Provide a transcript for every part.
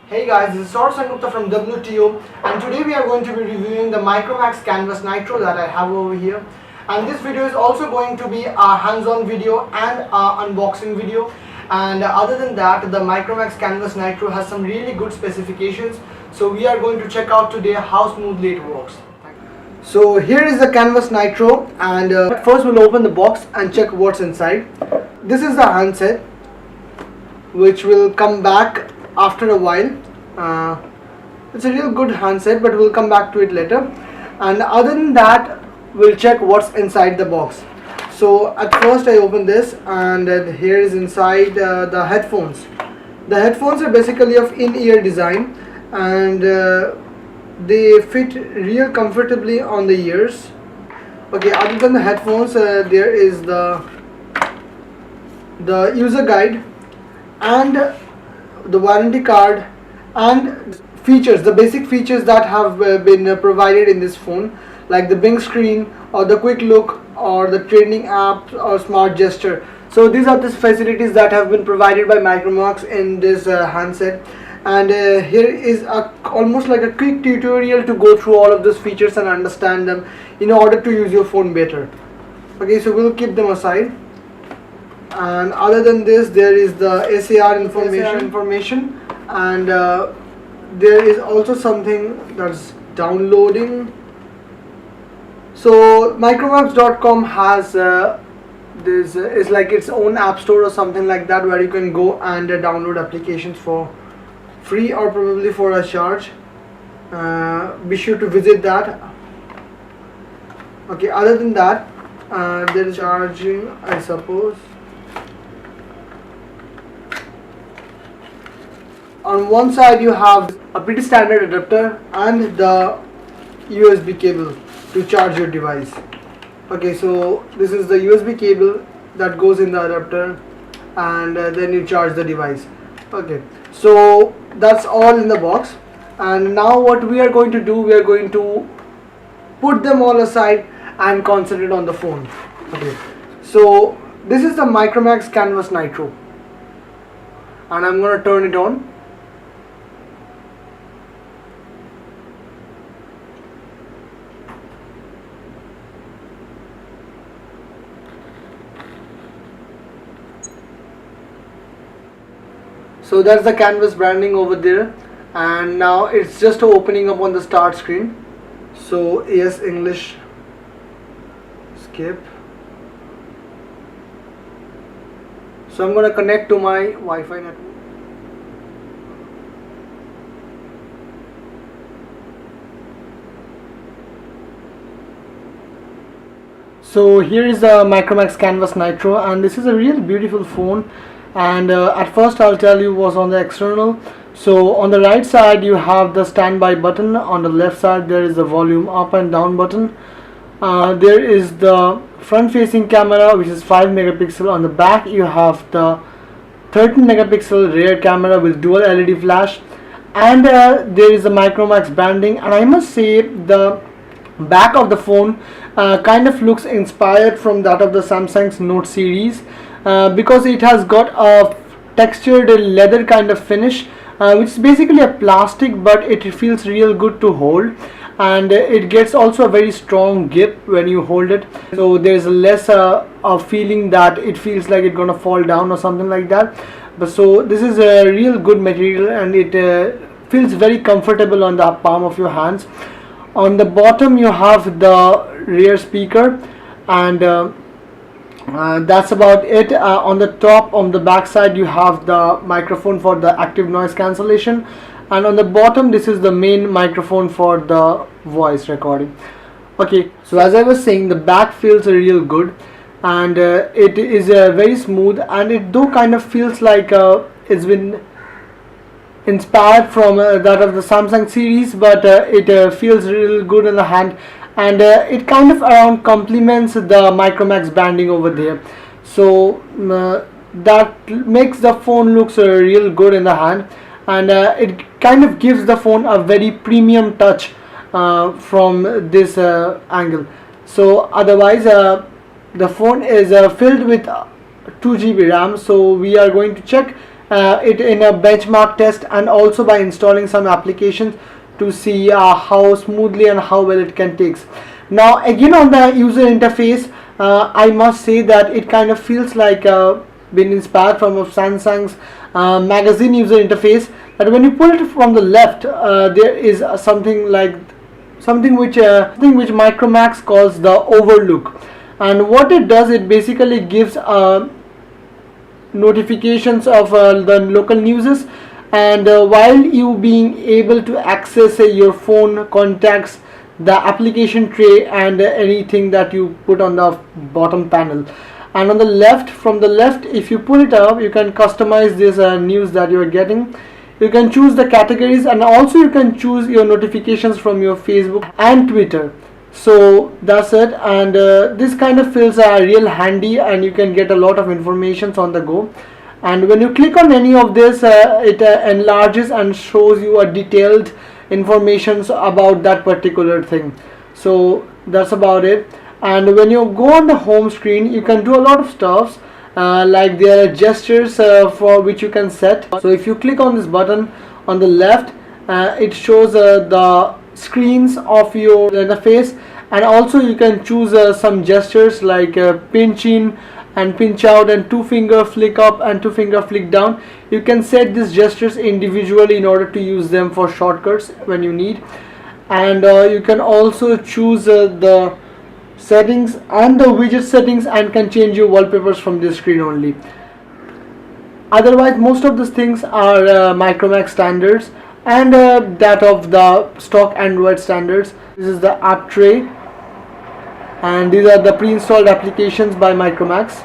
Hey guys, this is Saurabh Gupta from WTO, and today we are going to be reviewing the Micromax Canvas Nitro that I have over here. And this video is also going to be a hands-on video and a unboxing video. And other than that, the Micromax Canvas Nitro has some really good specifications. So we are going to check out today how smoothly it works. So here is the Canvas Nitro, and first we'll open the box and check what's inside. This is the handset, which will come back after a while. It's a real good handset, but we'll come back to it later. And other than that, we'll check what's inside the box. So at first I open this, and here is inside the headphones. The headphones are basically of in-ear design, and they fit real comfortably on the ears. Okay, other than the headphones, there is the user guide and the warranty card and features, the basic features that have been provided in this phone, like the blink screen or the quick look or the trending app or smart gesture. So these are the facilities that have been provided by Micromax in this handset. And here is almost like a quick tutorial to go through all of those features and understand them in order to use your phone better. Okay, so we'll keep them aside. And other than this, there is the SAR information, and there is also something that's downloading. So Micromax.com has this is like its own app store or something like that, where you can go and download applications for free or probably for a charge. Be sure to visit that. Okay, other than that, there is charging, I suppose. On one side you have a pretty standard adapter and the USB cable to charge your device. Okay, so this is the USB cable that goes in the adapter, and then you charge the device. Okay, so that's all in the box. And now what we are going to do, we are going to put them all aside and concentrate on the phone. Okay, so this is the Micromax Canvas Nitro, and I'm going to turn it on. So that's the Canvas branding over there, and now it's just opening up on the start screen. So yes, English, skip. So I'm going to connect to my Wi-Fi network. So here is the Micromax Canvas Nitro, and this is a real beautiful phone. And at first I'll tell you what's on the external. So on the right side you have the standby button, on the left side there is the volume up and down button. There is the front facing camera, which is 5 megapixel. On the back you have the 13 megapixel rear camera with dual LED flash, and there is the Micromax branding. And I must say, the back of the phone kind of looks inspired from that of the Samsung's Note series, because it has got a textured leather kind of finish, which is basically a plastic, but it feels real good to hold, and it gets also a very strong grip when you hold it. So there's less a feeling that it feels like it's gonna fall down or something like that. But so this is a real good material, and it feels very comfortable on the palm of your hands. On the bottom you have the rear speaker, and that's about it. On the top, on the back side, you have the microphone for the active noise cancellation, and on the bottom this is the main microphone for the voice recording. Okay, so as I was saying, the back feels real good, and it is very smooth, and it though kind of feels like it's been inspired from that of the Samsung series, but it feels real good in the hand, and it kind of around complements the Micromax branding over there. So that makes the phone looks real good in the hand, and it kind of gives the phone a very premium touch from this angle. So otherwise the phone is filled with 2 GB RAM. So we are going to check it in a benchmark test, and also by installing some applications to see how smoothly and how well it can take. Now again, on the user interface, I must say that it kind of feels like been inspired from Samsung's magazine user interface, that when you pull it from the left, there is something which Micromax calls the overlook. And what it does, it basically gives notifications of the local newses, and while you being able to access your phone contacts, the application tray, and anything that you put on the bottom panel. And on the left, from the left, if you pull it up, you can customize this news that you are getting. You can choose the categories, and also you can choose your notifications from your Facebook and Twitter. So that's it, and this kind of feels real handy, and you can get a lot of information on the go. And when you click on any of this, it enlarges and shows you a detailed informations about that particular thing. So that's about it. And when you go on the home screen, you can do a lot of stuff, like there are gestures for which you can set. So if you click on this button on the left, it shows the screens of your interface, and also you can choose some gestures like pinch in and pinch out, and 2-finger flick up and 2-finger flick down. You can set these gestures individually in order to use them for shortcuts when you need. And you can also choose the settings and the widget settings, and can change your wallpapers from this screen only. Otherwise, most of these things are Micromax standards, and that of the stock Android standards. This is the app tray, and these are the pre-installed applications by Micromax.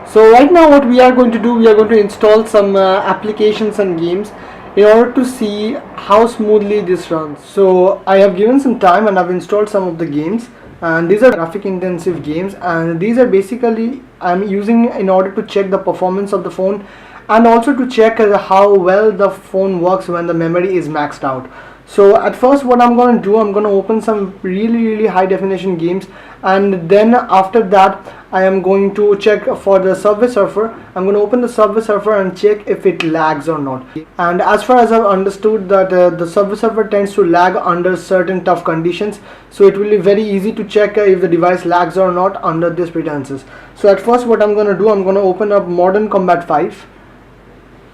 So right now what we are going to do, we are going to install some applications and games in order to see how smoothly this runs. So I have given some time and I've installed some of the games, and these are graphic intensive games, and these are basically I'm using in order to check the performance of the phone, and also to check how well the phone works when the memory is maxed out. So at first what I'm going to do, I'm going to open some really high definition games, and then after that I am going to check for the Subway Surfer. I'm going to open the Subway Surfer and check if it lags or not. And as far as I've understood, that the Subway Surfer tends to lag under certain tough conditions, so it will be very easy to check if the device lags or not under these pretenses. So at first what I'm going to do, I'm going to open up Modern Combat 5,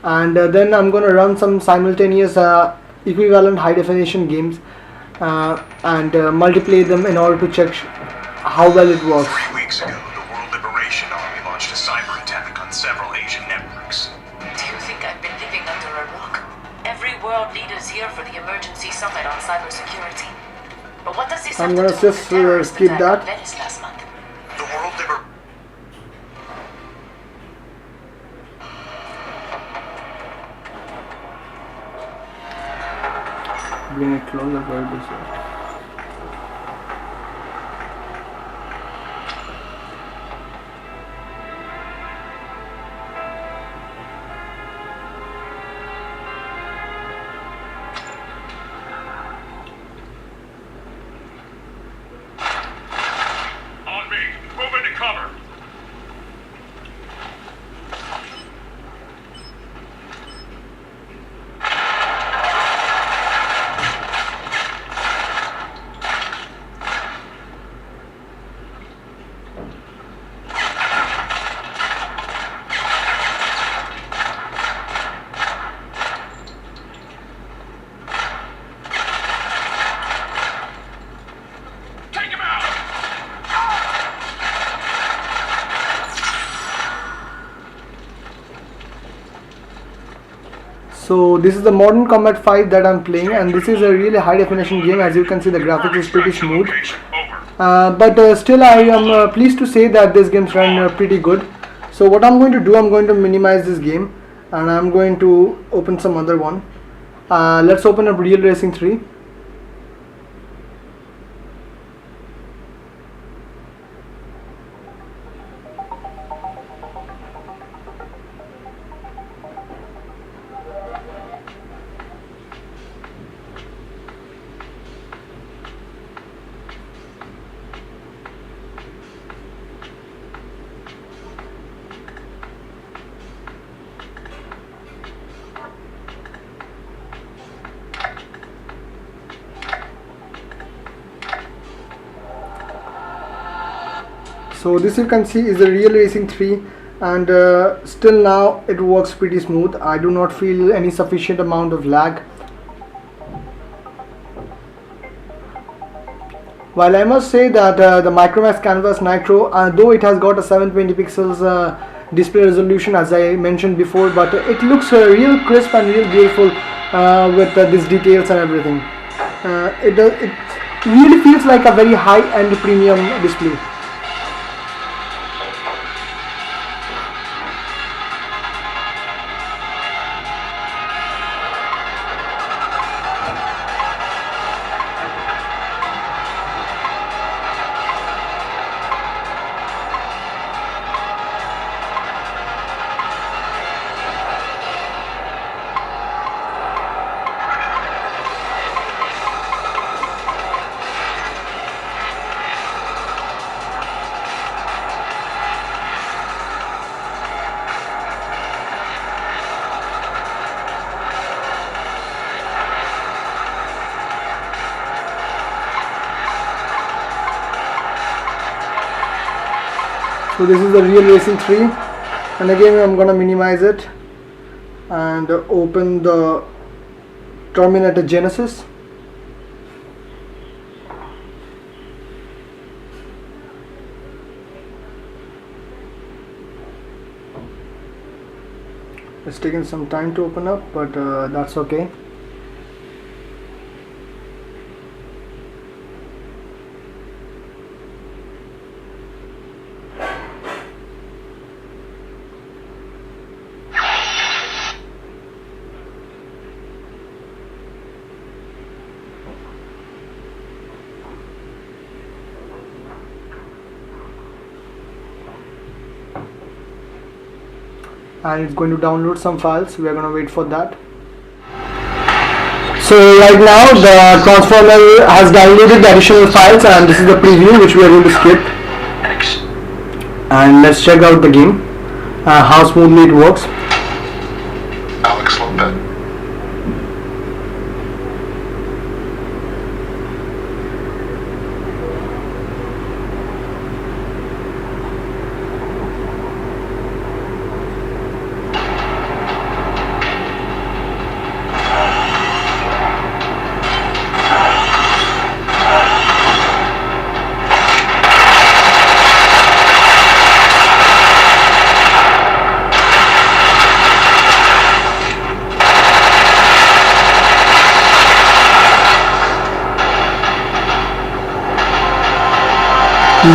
and then I'm going to run some simultaneous equivalent high definition games and multiply them in order to check how well it works. 3 weeks ago, the World Liberation Army launched a cyber attack on several Asian networks. Do you think I've been living under a rock? Every world leader's here for the emergency summit on cybersecurity. But what does this I'm have gonna to do with just the terrorist skip attack that. in Venice last month? The World Liberation Bring it closer, where it is. on me. Move into cover. So this is the Modern Combat 5 that I'm playing, and this is a really high definition game. As you can see, the graphics is pretty smooth, but still I am pleased to say that this game's run pretty good. So what I'm going to do, I'm going to minimize this game, and I'm going to open some other one. Let's open up Real Racing 3. So this you can see is the Real Racing 3, and still now it works pretty smooth. I do not feel any sufficient amount of lag. While I must say that the Micromax Canvas Nitro, though it has got a 720 pixels display resolution as I mentioned before, but it looks real crisp and real beautiful with these details and everything. It really feels like a very high-end premium display. So this is the Real Racing 3, and again I'm gonna minimize it and open the Terminator Genesis. It's taken some time to open up, but that's okay. And it's going to download some files. We are going to wait for that. So right now the transformer has downloaded the additional files, and this is the preview which we are going to skip. And let's check out the game, how smoothly it works. Alex Lopez.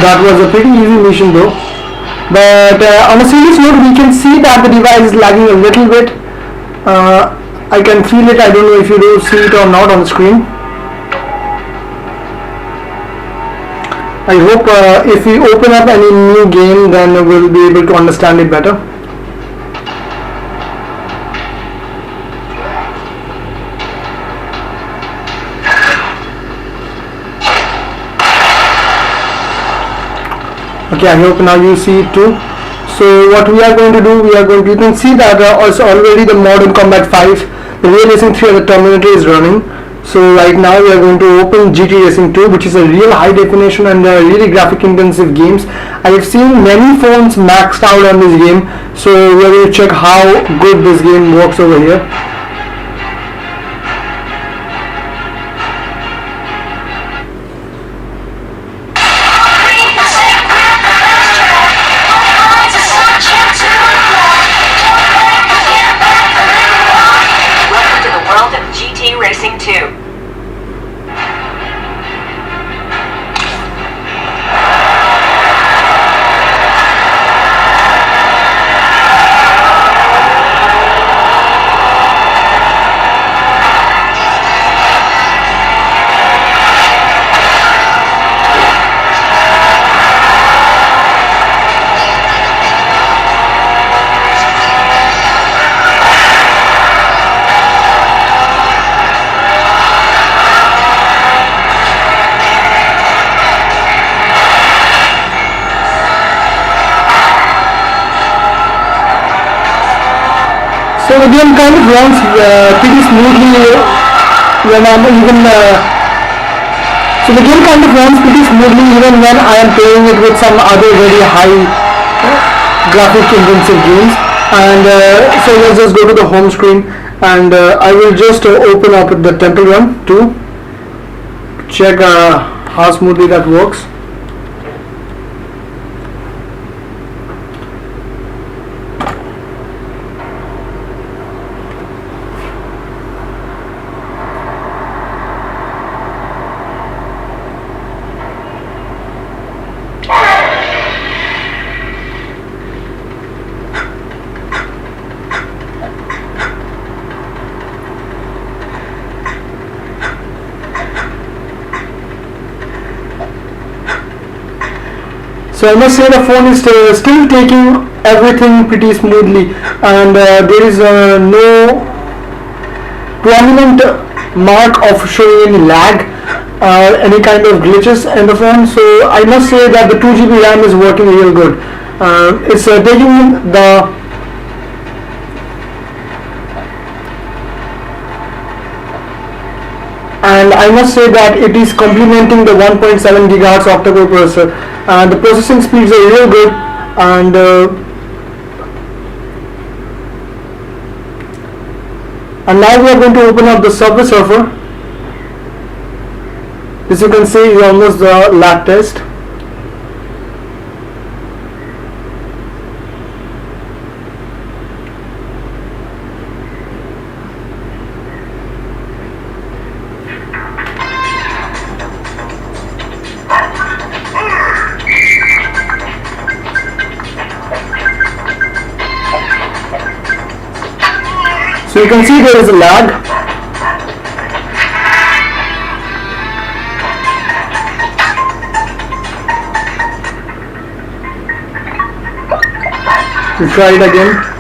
That was a pretty easy mission though. But on a serious note, we can see that the device is lagging a little bit. I can feel it. I don't know if you do see it or not on the screen. I hope if we open up any new game, then we'll be able to understand it better. Okay, I hope now you see it too. So what we are going to do, you can see that also already the Modern Combat 5, the Real Racing 3 and the Terminator is running. So right now we are going to open GT Racing 2, which is a real high definition and really graphic intensive games. I have seen many phones maxed out on this game, so we are going to check how good this game works over here. Racing 2. So the game kind of runs pretty smoothly when I'm even So the game kind of runs pretty smoothly even when I am playing it with some other very high graphic intensive games. And so let's just go to the home screen, and I will just open up the Temple Run to check how smoothly that works. So I must say the phone is still taking everything pretty smoothly, and there is no prominent mark of showing any lag or any kind of glitches in the phone. So I must say that the 2 GB RAM is working real good. It's taking the and I must say that it is complementing the 1.7 GHz octa-core processor, and the processing speeds are real good. And now we are going to open up the Subway Surfer. As you can see, is almost the lab test. So you can see there is a lag. We try it again.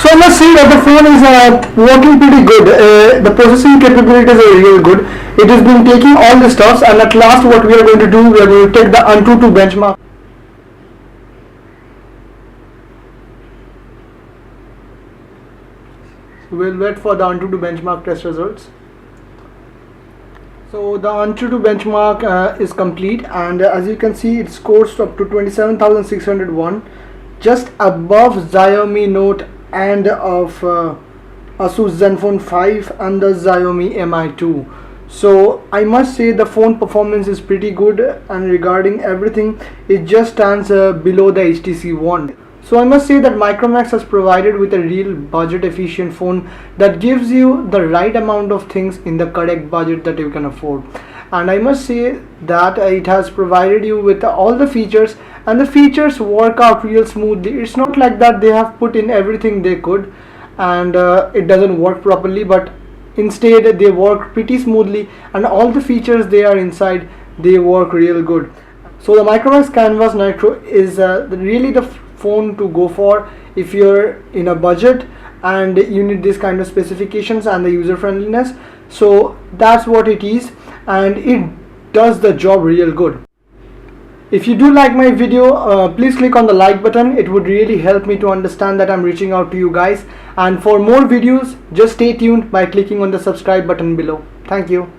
So I must say that the phone is working pretty good. The processing capabilities are real good. It has been taking all the stuffs, and at last what we are going to do, we are going to take the Antutu benchmark. We'll wait for the Antutu benchmark test results. So the Antutu benchmark is complete, and as you can see, it scores up to 27,601, just above Xiaomi Note and of Asus Zenfone 5 and the Xiaomi Mi2. So I must say the phone performance is pretty good, and regarding everything, it just stands below the HTC One. So I must say that Micromax has provided with a real budget efficient phone that gives you the right amount of things in the correct budget that you can afford. And I must say that it has provided you with all the features, and the features work out real smoothly. It's not like that they have put in everything they could and it doesn't work properly, but instead they work pretty smoothly, and all the features they are inside, they work real good. So the Micromax Canvas Nitro is really the phone to go for if you're in a budget and you need this kind of specifications and the user friendliness. So that's what it is, and it does the job real good. If you do like my video, please click on the like button. It would really help me to understand that I'm reaching out to you guys, and for more videos just stay tuned by clicking on the subscribe button below. Thank you.